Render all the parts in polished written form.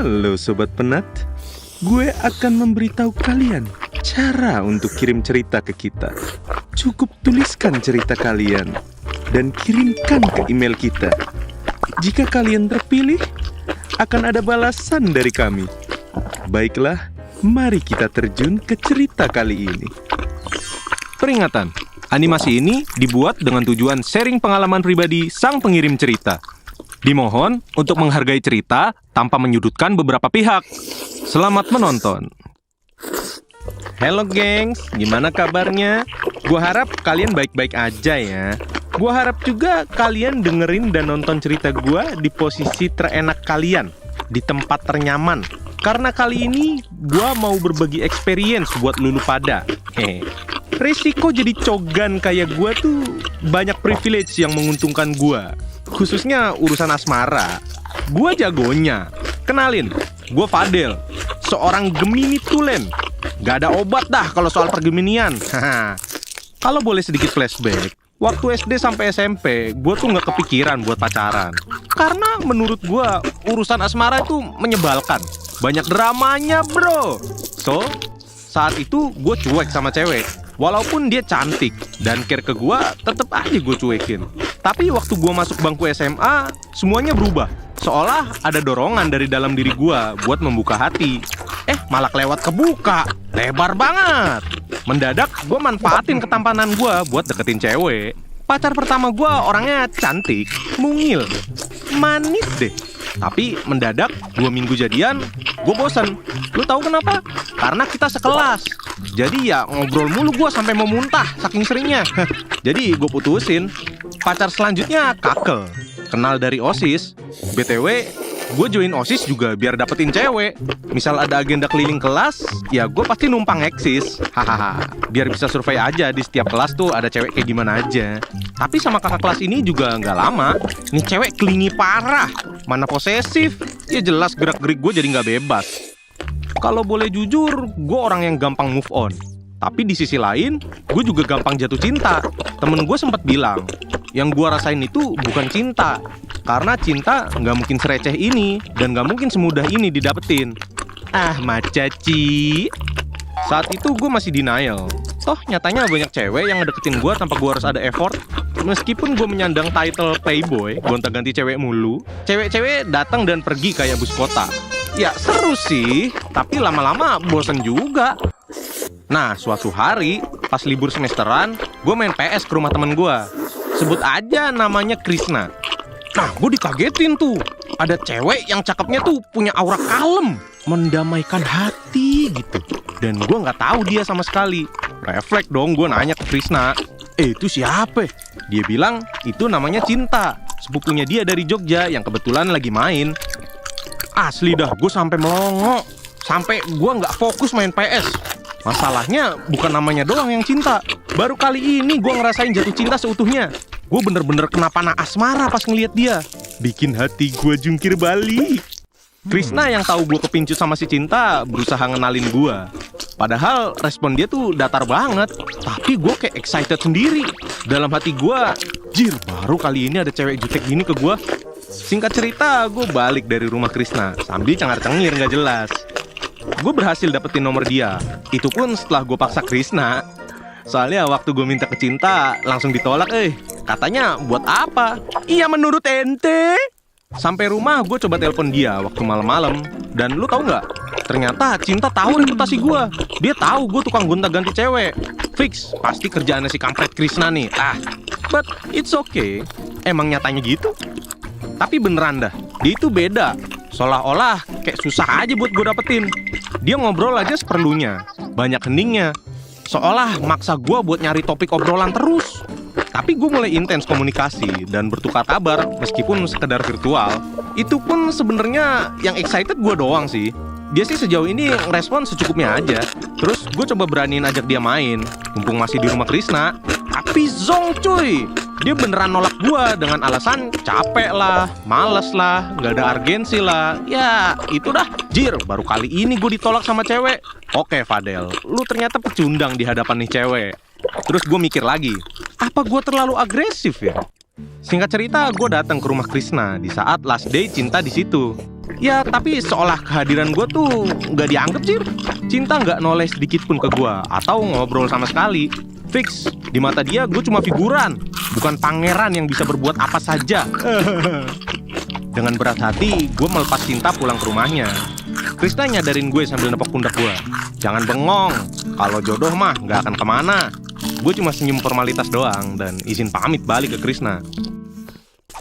Halo Sobat Penat, gue akan memberitahu kalian cara untuk kirim cerita ke kita. Cukup tuliskan cerita kalian dan kirimkan ke email kita. Jika kalian terpilih, akan ada balasan dari kami. Baiklah, mari kita terjun ke cerita kali ini. Peringatan, animasi ini dibuat dengan tujuan sharing pengalaman pribadi sang pengirim cerita. Dimohon untuk menghargai cerita tanpa menyudutkan beberapa pihak. Selamat menonton. Halo gengs, gimana kabarnya? Gua harap kalian baik-baik aja ya. Gua harap juga kalian dengerin dan nonton cerita gua di posisi terenak kalian, di tempat ternyaman. Karena kali ini gua mau berbagi experience buat lulu pada. Resiko jadi cogan kayak gua tuh banyak privilege yang menguntungkan gua. Khususnya urusan asmara. Gua jagonya. Kenalin, gua Fadel, seorang Gemini tulen. Gak ada obat dah kalau soal pergeminian. Kalau boleh sedikit flashback, waktu SD sampai SMP, gue tuh gak kepikiran buat pacaran. Karena menurut gue, urusan asmara itu menyebalkan. Banyak dramanya bro. So, saat itu gue cuek sama cewek. Walaupun dia cantik dan care ke gue, tetep aja gue cuekin. Tapi waktu gue masuk bangku SMA, semuanya berubah. Seolah ada dorongan dari dalam diri gue buat membuka hati. Malah kelewat kebuka. Lebar banget. Mendadak gue manfaatin ketampanan gue buat deketin cewek. Pacar pertama gue orangnya cantik, mungil, manis deh. Tapi mendadak 2 minggu jadian, gue bosen. Lu tahu kenapa? Karena kita sekelas. Jadi ya ngobrol mulu gue sampai mau muntah saking seringnya. Jadi gue putusin. Pacar selanjutnya Kakel, kenal dari OSIS. BTW, gue join OSIS juga biar dapetin cewek. Misal ada agenda keliling kelas, ya gue pasti numpang eksis. Hahaha, biar bisa survei aja di setiap kelas tuh ada cewek kayak gimana aja. Tapi sama kakak kelas ini juga nggak lama. Nih cewek klingi parah, mana posesif. Ya jelas gerak-gerik gue jadi nggak bebas. Kalau boleh jujur, gue orang yang gampang move on. Tapi di sisi lain, gue juga gampang jatuh cinta. Temen gue sempat bilang, yang gue rasain itu bukan cinta. Karena cinta nggak mungkin sereceh ini dan nggak mungkin semudah ini didapetin. Macaci. Saat itu gue masih denial. Toh nyatanya banyak cewek yang ngedeketin gue tanpa gue harus ada effort. Meskipun gue menyandang title playboy, gonta-ganti cewek mulu, cewek-cewek datang dan pergi kayak bus kota. Ya seru sih, tapi lama-lama bosen juga. Nah suatu hari, pas libur semesteran, gue main PS ke rumah temen gue. Sebut aja namanya Krisna. Nah, gue dikagetin tuh. Ada cewek yang cakepnya tuh punya aura kalem, mendamaikan hati gitu. Dan gue nggak tahu dia sama sekali. Refleks dong gue nanya ke Krisna. Itu siapa? Dia bilang itu namanya Cinta, sepupunya dia dari Jogja yang kebetulan lagi main. Asli dah, gue sampai melongo. Sampai gue nggak fokus main PS. Masalahnya bukan namanya doang yang cinta. Baru kali ini gue ngerasain jatuh cinta seutuhnya. Gue bener-bener kena panah asmara pas ngeliat dia. Bikin hati gue jungkir balik. Krisna yang tahu gue kepincut sama si Cinta berusaha ngenalin gue. Padahal respon dia tuh datar banget. Tapi gue kayak excited sendiri. Dalam hati gue, jir baru kali ini ada cewek jutek gini ke gue. Singkat cerita, gue balik dari rumah Krisna sambil cengar-cengir gak jelas. Gue berhasil dapetin nomor dia. Itu pun setelah gue paksa Krisna. Soalnya waktu gue minta ke Cinta langsung ditolak. Katanya buat apa? Iya menurut ente. Sampai rumah gue coba telepon dia waktu malam-malam. Dan lu tahu nggak? Ternyata Cinta tahu reputasi gue. Dia tahu gue tukang gonta-ganti cewek. Fix, pasti kerjaannya si kampret Krisna nih. But it's okay. Emang nyatanya gitu. Tapi beneran dah, dia itu beda. Seolah-olah kayak susah aja buat gue dapetin. Dia ngobrol aja seperlunya, banyak heningnya. Seolah maksa gue buat nyari topik obrolan terus. Tapi gue mulai intens komunikasi dan bertukar kabar meskipun sekedar virtual. Itu pun sebenarnya yang excited gue doang sih. Dia sih sejauh ini ngerespon secukupnya aja. Terus gue coba beraniin ajak dia main, mumpung masih di rumah Krisna. Tapi zong cuy, dia beneran nolak gue dengan alasan capek lah, males lah, gak ada urgensi lah. Ya itu dah, jir baru kali ini gue ditolak sama cewek. Oke Fadel, lu ternyata pecundang di hadapan nih cewek. Terus gue mikir lagi, apa gue terlalu agresif ya? Singkat cerita, gue datang ke rumah Krisna di saat last day Cinta di situ. Ya tapi seolah kehadiran gue tuh nggak dianggap Jir. Cinta nggak noleh sedikit pun ke gue atau ngobrol sama sekali. Fix, di mata dia gue cuma figuran, bukan pangeran yang bisa berbuat apa saja. Dengan berat hati, gue melepas Cinta pulang ke rumahnya. Krisna nyadarin gue sambil nepok pundak gue. Jangan bengong, kalau jodoh mah nggak akan kemana. Gue cuma senyum formalitas doang dan izin pamit balik ke Krisna.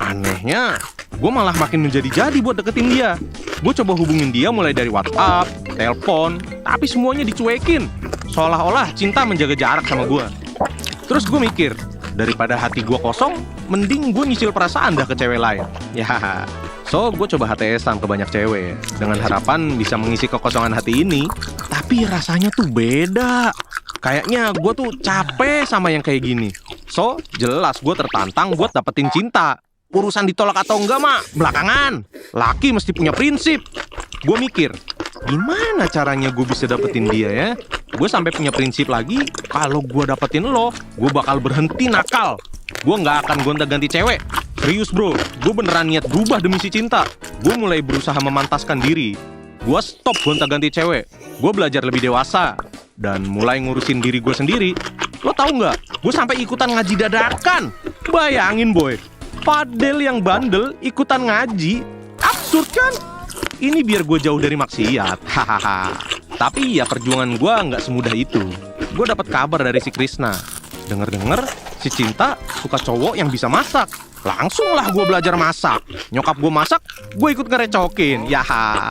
Anehnya, gue malah makin menjadi-jadi buat deketin dia. Gue coba hubungin dia mulai dari WhatsApp, telepon, tapi semuanya dicuekin. Seolah-olah Cinta menjaga jarak sama gue. Terus gue mikir, daripada hati gue kosong, mending gue nyicil perasaan dah ke cewek lain. Ya, so gue coba HTS-an ke banyak cewek dengan harapan bisa mengisi kekosongan hati ini. Tapi rasanya tuh beda. Kayaknya gue tuh capek sama yang kayak gini. So, jelas gue tertantang buat dapetin Cinta. Urusan ditolak atau enggak mah belakangan. Laki mesti punya prinsip. Gue mikir, gimana caranya gue bisa dapetin dia ya? Gue sampai punya prinsip lagi, kalau gue dapetin lo, gue bakal berhenti nakal. Gue nggak akan gonta-ganti cewek. Serius bro, gue beneran niat berubah demi si Cinta. Gue mulai berusaha memantaskan diri. Gue stop gonta-ganti cewek. Gue belajar lebih dewasa dan mulai ngurusin diri gue sendiri. Lo tau nggak? Gue sampai ikutan ngaji dadakan. Bayangin boy, Fadel yang bandel ikutan ngaji. Absurd kan? Ini biar gue jauh dari maksiat. Hahaha. Tapi ya perjuangan gue nggak semudah itu. Gue dapat kabar dari si Krisna. Dengar-dengar si Cinta suka cowok yang bisa masak. Langsung lah gue belajar masak. Nyokap gue masak, gue ikut ngerecokin. Yaha.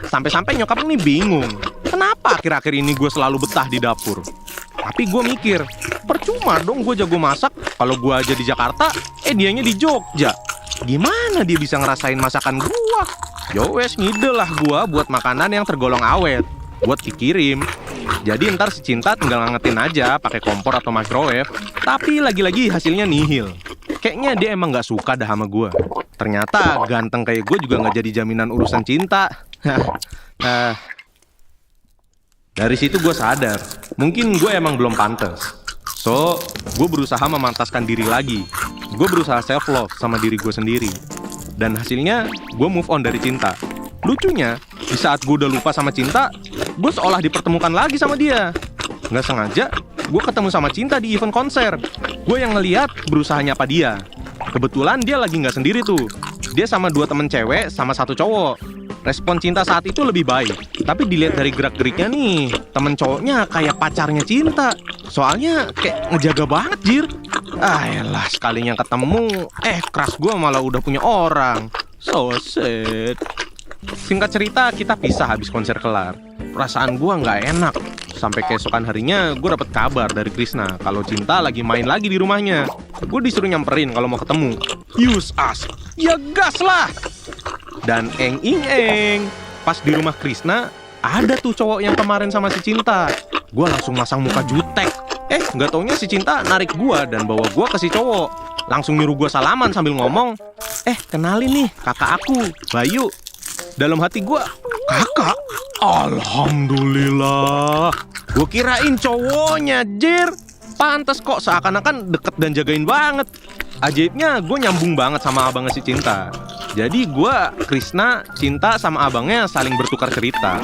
Sampai-sampai nyokap ini bingung. Kenapa akhir-akhir ini gue selalu betah di dapur? Tapi gue mikir, percuma dong gue jago masak kalau gue aja di Jakarta, dianya di Jogja. Gimana dia bisa ngerasain masakan gue? Yowes, ngide lah gue buat makanan yang tergolong awet, buat dikirim. Jadi ntar si Cinta tinggal ngangetin aja pakai kompor atau microwave. Tapi lagi-lagi hasilnya nihil. Kayaknya dia emang gak suka dah sama gue. Ternyata ganteng kayak gue juga gak jadi jaminan urusan cinta. Dari situ gue sadar, mungkin gue emang belum pantas. So, gue berusaha memantaskan diri lagi. Gue berusaha self-love sama diri gue sendiri. Dan hasilnya, gue move on dari Cinta. Lucunya, di saat gue udah lupa sama Cinta, gue seolah dipertemukan lagi sama dia. Nggak sengaja, gue ketemu sama Cinta di event konser. Gue yang ngeliat berusaha nyapa dia. Kebetulan dia lagi nggak sendiri tuh. Dia sama 2 temen cewek sama 1 cowok. Respon Cinta saat itu lebih baik. Tapi dilihat dari gerak-geriknya nih, temen cowoknya kayak pacarnya Cinta. Soalnya kayak ngejaga banget Jir. Yalah, sekalinya ketemu, crush gue malah udah punya orang. So sad. Singkat cerita, kita pisah habis konser kelar. Perasaan gue nggak enak. Sampai keesokan harinya, gue dapet kabar dari Krisna kalau Cinta lagi main lagi di rumahnya. Gue disuruh nyamperin kalau mau ketemu. Use us. Ya gas lah. Dan eng, pas di rumah Krisna, ada tuh cowok yang kemarin sama si Cinta. Gue langsung masang muka jutek. Nggak taunya si Cinta narik gue dan bawa gue ke si cowok. Langsung nyuruh gue salaman sambil ngomong, kenalin nih kakak aku, Bayu. Dalam hati gue, kakak? Alhamdulillah. Gue kirain cowoknya, Jir. Pantes kok seakan-akan deket dan jagain banget. Ajaibnya gue nyambung banget sama abangnya si Cinta. Jadi gue, Krisna, Cinta sama abangnya saling bertukar cerita.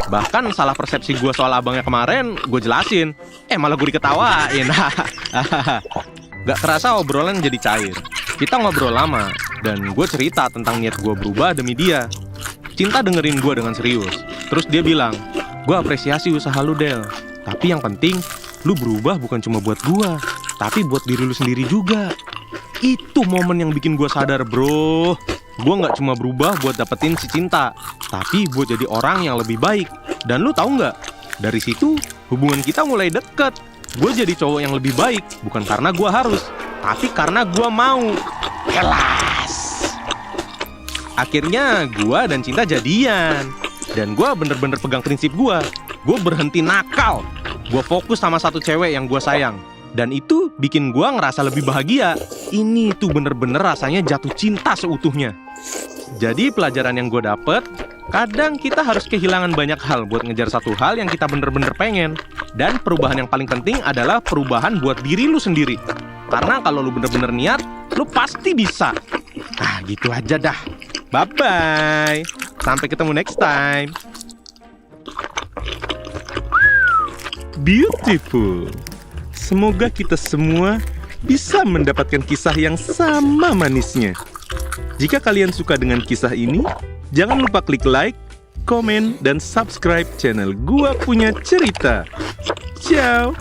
Bahkan salah persepsi gue soal abangnya kemarin gue jelasin. Malah gue diketawain. Gak kerasa obrolan jadi cair. Kita ngobrol lama dan gue cerita tentang niat gue berubah demi dia. Cinta dengerin gue dengan serius. Terus dia bilang, gue apresiasi usaha lu Del. Tapi yang penting, lu berubah bukan cuma buat gue, tapi buat diri lu sendiri juga. Itu momen yang bikin gue sadar bro. Gue gak cuma berubah buat dapetin si Cinta, tapi buat jadi orang yang lebih baik. Dan lu tahu nggak? Dari situ hubungan kita mulai deket. Gue jadi cowok yang lebih baik, bukan karena gue harus, tapi karena gue mau. Kelas. Akhirnya gue dan Cinta jadian. Dan gue bener-bener pegang prinsip gue. Gue berhenti nakal. Gue fokus sama 1 cewek yang gue sayang. Dan itu bikin gue ngerasa lebih bahagia. Ini tuh bener-bener rasanya jatuh cinta seutuhnya. Jadi pelajaran yang gue dapet, kadang kita harus kehilangan banyak hal buat ngejar satu hal yang kita bener-bener pengen. Dan perubahan yang paling penting adalah perubahan buat diri lu sendiri. Karena kalau lu bener-bener niat, lu pasti bisa. Gitu aja dah. Bye-bye. Sampai ketemu next time. Beautiful. Semoga kita semua bisa mendapatkan kisah yang sama manisnya. Jika kalian suka dengan kisah ini, jangan lupa klik like, komen, dan subscribe channel Gua Punya Cerita. Ciao.